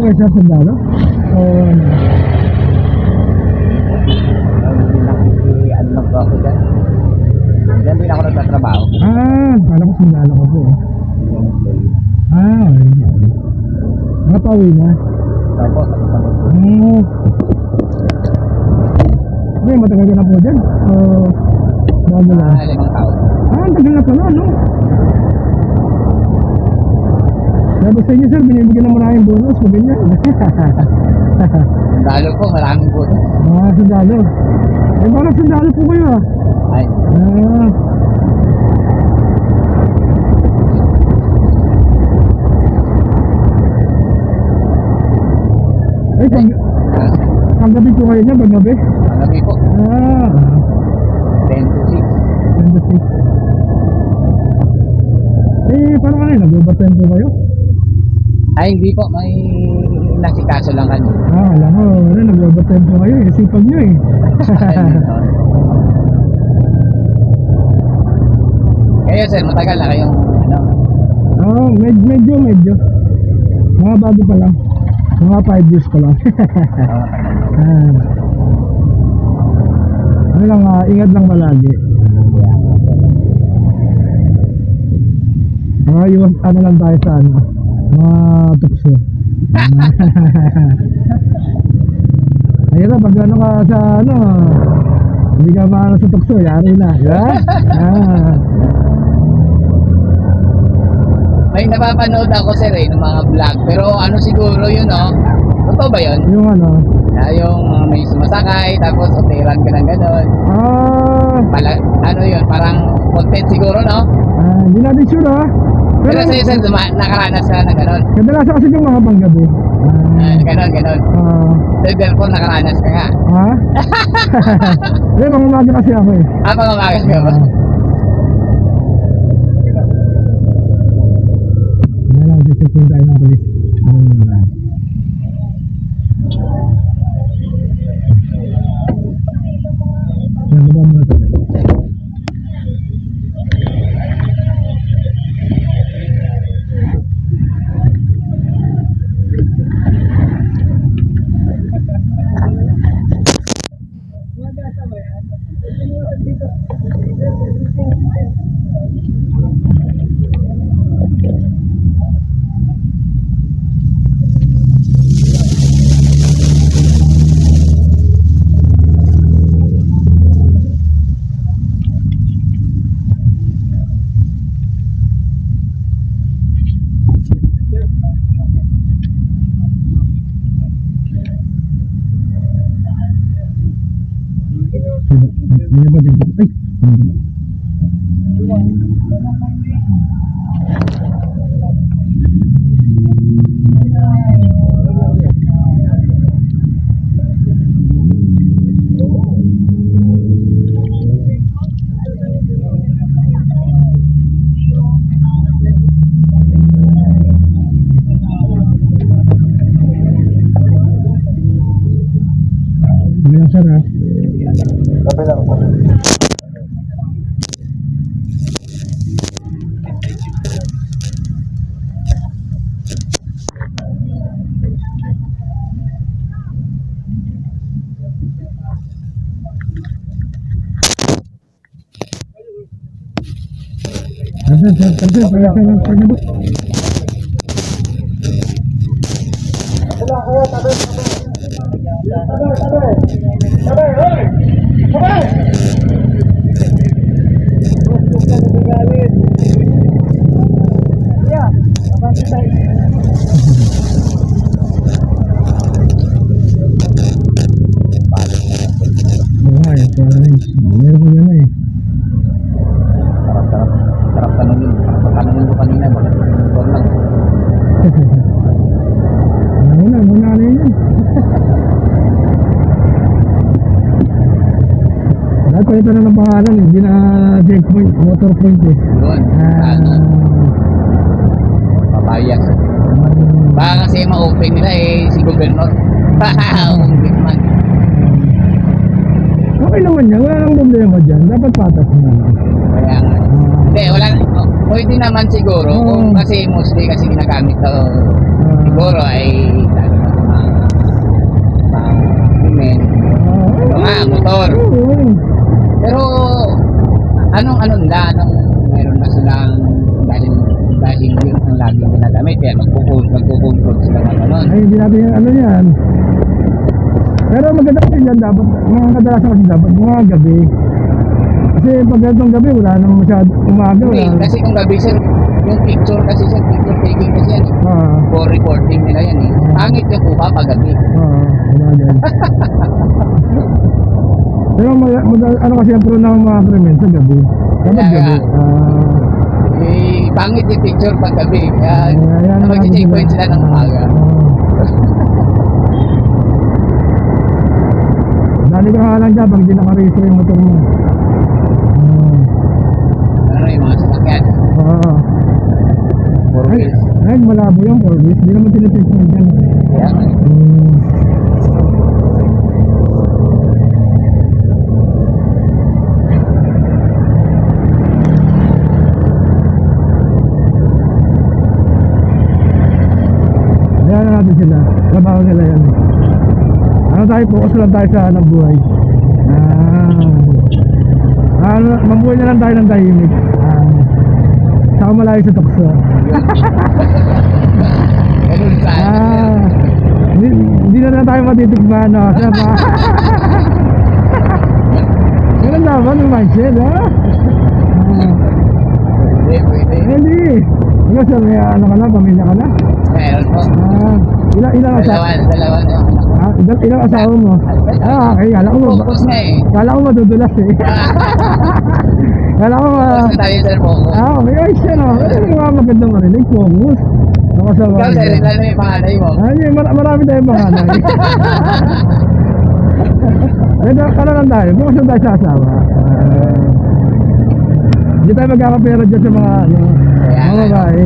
kayo sa sandalo? O ano? Ano lang po ako dyan? Diyan din ako nagtatrabaho. Kala ko sandalo ko po. Okay. Napauwi na? Tapos, Hindi, matagal ka na po dyan? O bago lang? 5 taon. Ang tagal na pala, no? Sabi sa inyo, sir, binibigyan na maraming bonus o ganyan. Sundalo po, maraming po. Sundalo. Eh, parang sundalo po kayo, ah. Ay, Ay, panggabi po kayo niya, panggabi? magabi po. 10 to 6. 26. Eh, parang ano, nag-overtime po kayo? Ay, hindi po. May nasikaso lang kami. Alam mo, nag-overtime po kayo, eh. Sipag nyo, eh. Kaya sir, matagal na kayong ano? Medyo. Mga bago pa lang. Mga 5 years pa lang. Ano lang, ingat lang palagi. Yung ano lang tayo sa ano, mga tukso. Ayun na, pag ano ka sa ano, hindi ka maano sa tukso, yari na. May napapanood ako sir ng mga vlog. Pero ano siguro yun totoo ba yun? Yung ano? Yung may sumasakay, tapos oteran ka ng gano'n. Ano yun, parang content siguro, no? Hindi natin sure, Pero sa'yo sir, nakaranas ka ng gano'n. Kadalasan kasi yung mga panggabi. Gano'n. So therefore, nakaranas ka nga. Hindi, pangumaga kasi ako eh. Pangumaga ka ba? Check-in tayo ng polis. Nababa mo na ito. Sarap tanongin. Tanongin ko kanina, bakit motor lang? Muna na yun. Dahil ko ito na ng pangalan, hindi na checkpoint, motor point eh. Yun, papayas. Baka kasi ma-open nila si Gobernador. Congressman. Okay naman yan, wala nang problema dyan, dapat patas na. Kaya nga. Hindi, wala. Pwede naman siguro, kung kasi mostly kasi ginagamit siguro ay nga, motor. Oo. Pero, anong meron na silang dahil yun ang laging ginagamit, kaya magkukontrol sila ng ganon. Ay, hindi natin yung ano yan. Pero maganda kasi yan dapat, mga kadalasan kasi dapat, mga gabi. Kasi pag ganitong gabi, wala nang masyado umaga. Hindi, Wala. kasi kung gabi sir, yung picture kasi sir, picture taking kasi yan. For recording nila yan eh. Pangit yung kuha pag gabi. Umaga. Pero ano kasi ang pro ng mga krimen sa gabi. Dapat Kaya, gabi. pangit yung picture pag gabi. Kaya, Ayan, mag-checkpoint sila ng umaga. Dali ka nga lang dyan pag hindi nakaregister yung motor mo. Ano yung mga sasakyan? Oo. 4 wheels. Ay, malabo yung 4 wheels. Hindi naman tinitake mo dyan. Kaya nga. Ayan na natin sila. Trabaho nila yan. Ano tayo, focus lang tayo sa hanap buhay. Mabuhay na lang tayo ng tahimik. Saka malayo sa tukso. Ganun sa Hindi na lang tayo matitikman, no? Ganun naman yung mindset, ha? Pwede. Hindi. Ikaw sir, may ano ka na, pamilya ka na? Meron po. Ilang asawa? Dalawa na. Ilang asawa mo? Okay, kala ko Focus na eh. Kala ko madudulas eh. Kala ko Focus na tayo sir, focus. may ayos yan o. Ano yung mga magandang marinig? Focus. Ako sa Ikaw sir, mga. ilan na yung panganay mo? Marami tayong panganay. Ito, ano lang tayo? Focus lang tayo sa asawa. Hindi tayo magkakapera dyan sa mga mga babae.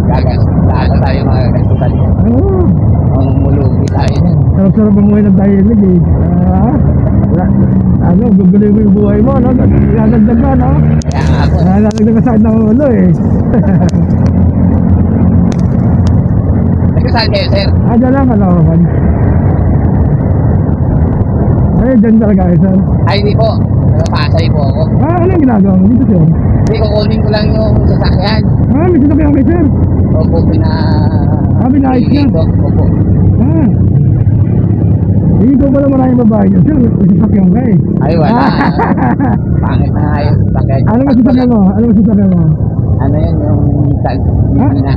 Gagas. Lahat na tayo mga gagastutan. Ang mulugi tayo. Sarap-sarap bumuhay ng tahimik eh. Guguloy mo yung buhay mo, no? Nadagdag ka, no? Kaya nga po. Nadagdag ka sa akin ng ulo eh. Nagkasaan kayo sir? Dyan lang, Caloocan. Ay, dyan talaga kayo, sir. Ay di po. Pasay po ako. Anong ginagawa mo dito, sir? Hindi, kukunin ko lang yung sasakyan. May sasakyan kayo, sir. Opo, pinayos niya. Opo. Ikaw pala maraming babae dyan, sir. May sasakyan ka eh. Ay, wala. Pangit na nga yung sasakyan. Ano ba sasakyan mo? Ano yun, yung hindi na.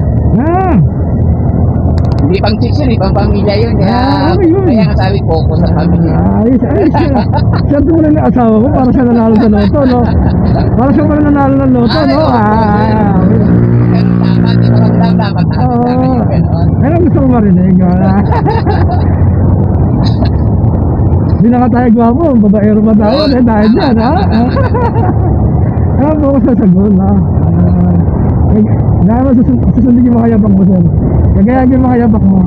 Hindi pang chicks yun, pang pamilya yun. Kaya nga sabi, focus sa pamilya. Ayos. Sir, mo lang ang asawa ko para siya nanalo sa loto, no? Para siya pala nanalo ng loto, no? Ganun dapat. Ano gusto ko marinig? Hindi na nga tayo gwapo, babaero pa tayo, dahil dyan, ha? Focus na sa goal, ha? Naman susundin yung mga yapak mo, sir. Gagayagin yung mga yapak mo.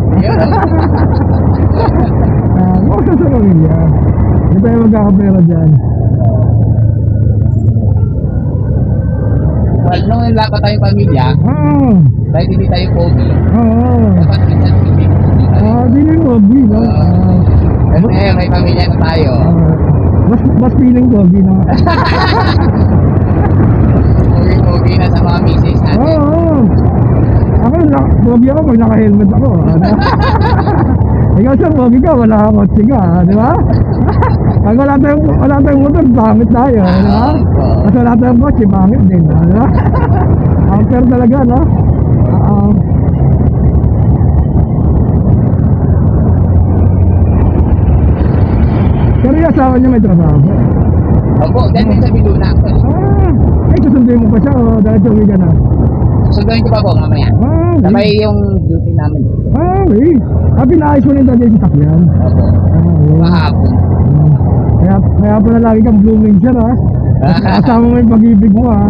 Focus na sa pamilya. Hindi tayo magkakapera dyan. Well, nung wala pa tayong pamilya, kahit hindi tayo pogi, dapat minsan hindi feeling pogi, no? Pero ngayon, may pamilya na tayo. Mas feeling pogi, no? Pogi na sa mga misis natin. Ako, pogi ako pag naka-helmet ako. Ikaw sir, pogi ka, wala kang kotse ka, di ba? Pag wala tayong motor, pangit tayo, di ba? Kasi wala tayong kotse, pangit din, di ba? Unfair talaga, no? Pero yung asawa niya may trabaho. Opo, dahil may sabi doon na. Ay, susundin mo pa siya o dahil uwi ka na? Susunduin ko pa po mamaya. Sabay yung duty namin. Okay. Pinaayos mo na yung dati sa sakyan. Opo. Mahapon. Kaya pala lagi kang blooming sir, ha? Kasama mo yung pag-ibig mo, ha?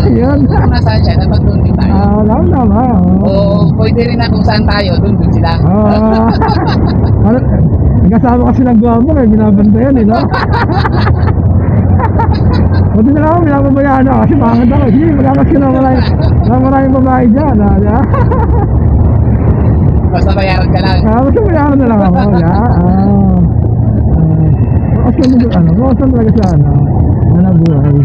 Yun. Kung nasaan siya, dapat doon din tayo. Alam na. O pwede rin na kung saan tayo, doon sila. Nagkasama kasi ng guwapo, kaya binabantayan, eh, no? Buti na lang, binababayaan ako kasi pangit ako. Sige, magakas ka na maraming babae dyan, ha? Basta bayaran ka lang. Basta bayaran na lang ako, Bawas lang talaga sa hanap buhay.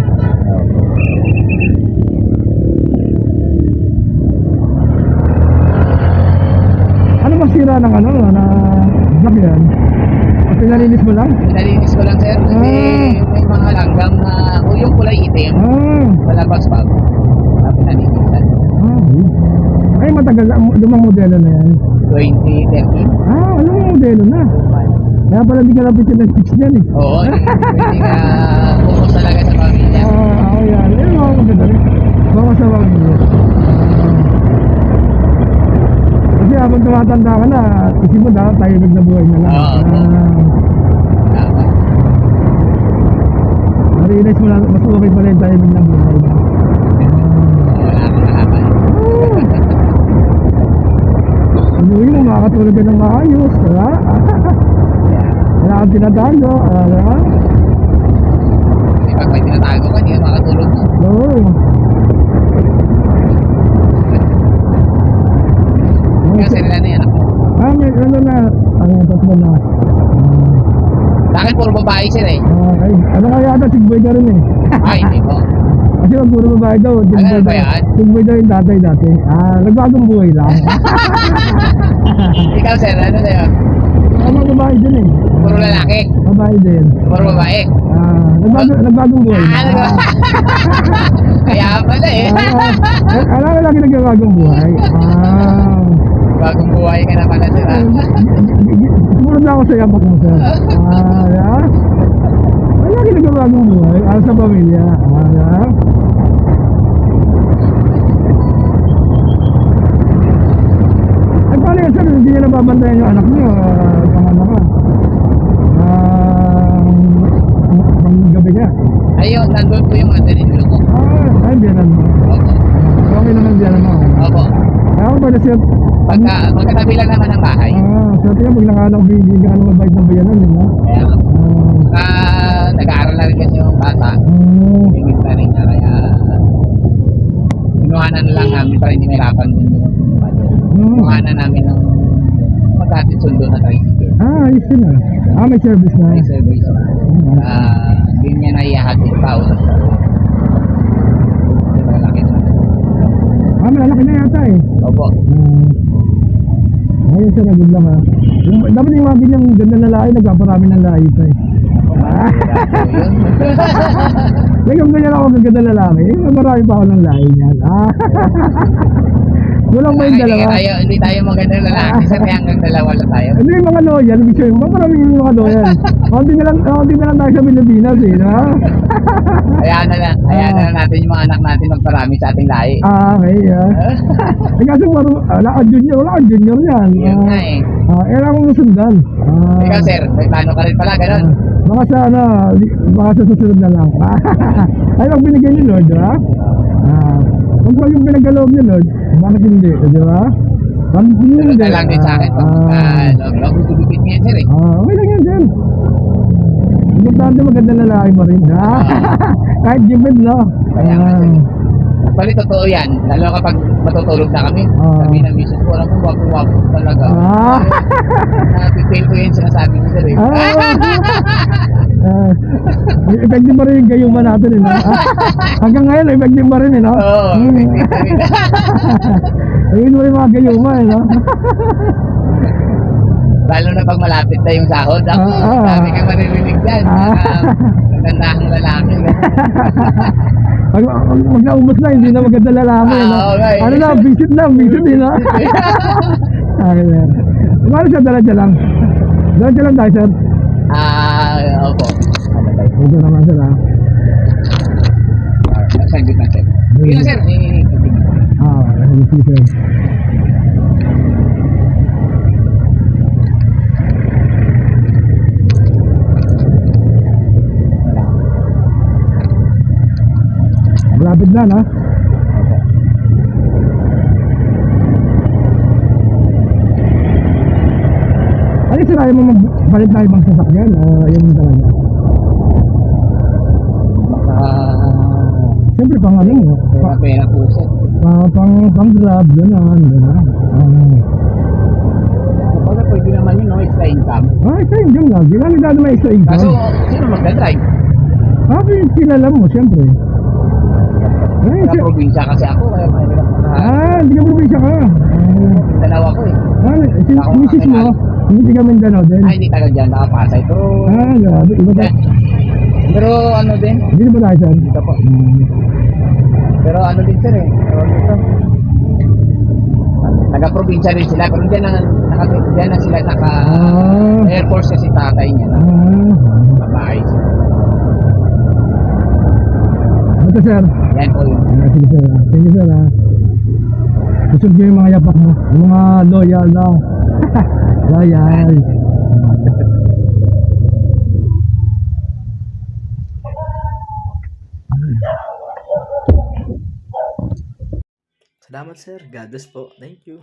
Ano ba sira ng na sakyan? O pinalinis mo lang? Pinalinis ko lang, sir. Kasi may mga langgam na, yung kulay itim, palabas pa. Pinalinisan. Ay, matagal na. Lumang modelo na yan. 2013. Alam mo modelo na. Kaya pala di ka napitin ng chicks yan eh. Oo, hindi ka focus talaga sa pamilya. Yan. Ayun ako maganda rin. Baka sa pamilya. Kasi habang tumatanda ka na, isip mo dapat tahimik na buhay na lang. Tama. Marinis mo lang, mas okay pa rin tahimik na buhay na. Wala kang kalaban. Inuwi mo, makakatulog ka ng maayos. Wala kang tinatago. Kasi pag may tinatago ka, hindi ka makatulog mo. Oo. Kasi nila na yan ako. May tatlo na. Sa akin, puro babae sila eh. Okay. Ano kaya ata, sigboy ka rin eh. Ay, hindi po. Kasi pag puro babae daw, Ano ba yan? sigboy daw yung tatay dati. Nagbagong buhay lang. Ikaw, sir, ano na yun? Mga babae din eh. Puro lalaki. Babae din. Puro babae. Nagbagong buhay. Kaya pala eh. Alam mo lagi nagbagong buhay. Bagong buhay ka na pala, sir. Sumunod na ako sa yapak mo, sir. Lagi nagbagong buhay. Sa pamilya. Ay, paano yan, sir? Hindi niya nababantayan yung anak niyo. Pangano ka. Pang gabi niya. Ayun, nandun po yung mother-in-law ko. Ay, biyanan mo. Opo. Okay naman biyanan mo. Opo. Ako pala siya. Magkatabi lang naman ang bahay. Siya tingnan pag nakalang hindi ka ano mabait ng bayanan, di ba? Kaya, nag-aaral na rin kasi yung bata. Bigit na rin na kaya, inuhanan lang namin para hindi mahirapan din yung mother. Inuhanan namin ng magkatid sundo na tricycle. Ayos yun may service na. May service na. Hindi niya naiyahatid pa o malaki na. Malalaki na yata eh. Opo. Ayun siya, nagod lang dapat yung mga ganyang ganda na lahi, nagpaparami ng lahi pa eh. Kung ganyan ako ng ganda lalaki, marami pa ako ng lahi niyan. Walang ba yung dalawa? Hindi tayo maganda lalaki, sir, kaya hanggang dalawa lang tayo. Hindi yung mga loyal, ibig sabihin, maparami yung mga loyal. Konti na lang tayo sa Pilipinas eh, na? Hayaan na lang natin yung mga anak natin magparami sa ating lahi. Okay, kasi wala kang junior yan. Yun nga eh. Kailangan mo sundan. Ikaw, sir, may plano ka rin pala, ganun. Baka sa susunod na lang. Ay, pag binigay ni Lord, di ba? Pag yung pinagkaloob ni Lord, bakit hindi, di ba? Sunod na lang din sa akin pag log-log, bibigit niya, sir eh. Okay lang yan, sir. Importante maganda lalaki mo rin. Kahit gibid, no? Kaya nga, sir. Actually, totoo yan. Lalo kapag matutulog na kami. Sabi ng misis ko, alam mo, wapo-wapo talaga. Na-detail ko yun sinasabi ko, sir eh. Effective pa rin yung gayuma natin, eh, no? Hanggang ngayon, effective pa rin, eh, no? Oo, effective pa rin. Ayun mo rin mga gayuma, eh, no? Lalo na pag malapit na yung sahod. Ako, dami kang maririnig dyan. Magandahang lalaki. Pag naubos na, hindi na maganda lalaki, no? Ano na, visit eh, no? Ayun. Paano siya, dala-dala lang? Dala-dala lang tayo, sir? Opo. Ito naman, sir, Saglit na, sir. Sige na, sir. Sige, sir. Malapit na, no? Ano sir, ayaw mo magbalit na ibang sasakyan? Yun talaga? Siyempre, pang ano mo? Pera po, sir. Pang grab, gano'n, gano'n. Kapag pwede naman yun, no? It's like income. Extra income lagi. Kami dati may extra income. Kaso, sino magdadrive? Kilala mo, siyempre. Sa probinsya kasi ako, kaya mahirap na. Hindi ka probinsya ka. Dalawa ko eh. Misis mo, hindi ka Mindanao din. Hindi taga dyan, nakapasay. Pero, Grabe. Iba tayo. pero ano din, Hindi na ba tayo, sir? dito po. Pero ano din sir eh, tawag dito. Taga-probinsya rin sila, pero dyan na sila Air Force kasi tatay niya na. Babae siya. Ito, sir. Yan po yun. Sige, sir. Thank you, sir. Susod ko yung mga yapak mo. Yung mga loyal na. Loyal. Salamat sir. God bless po. Thank you.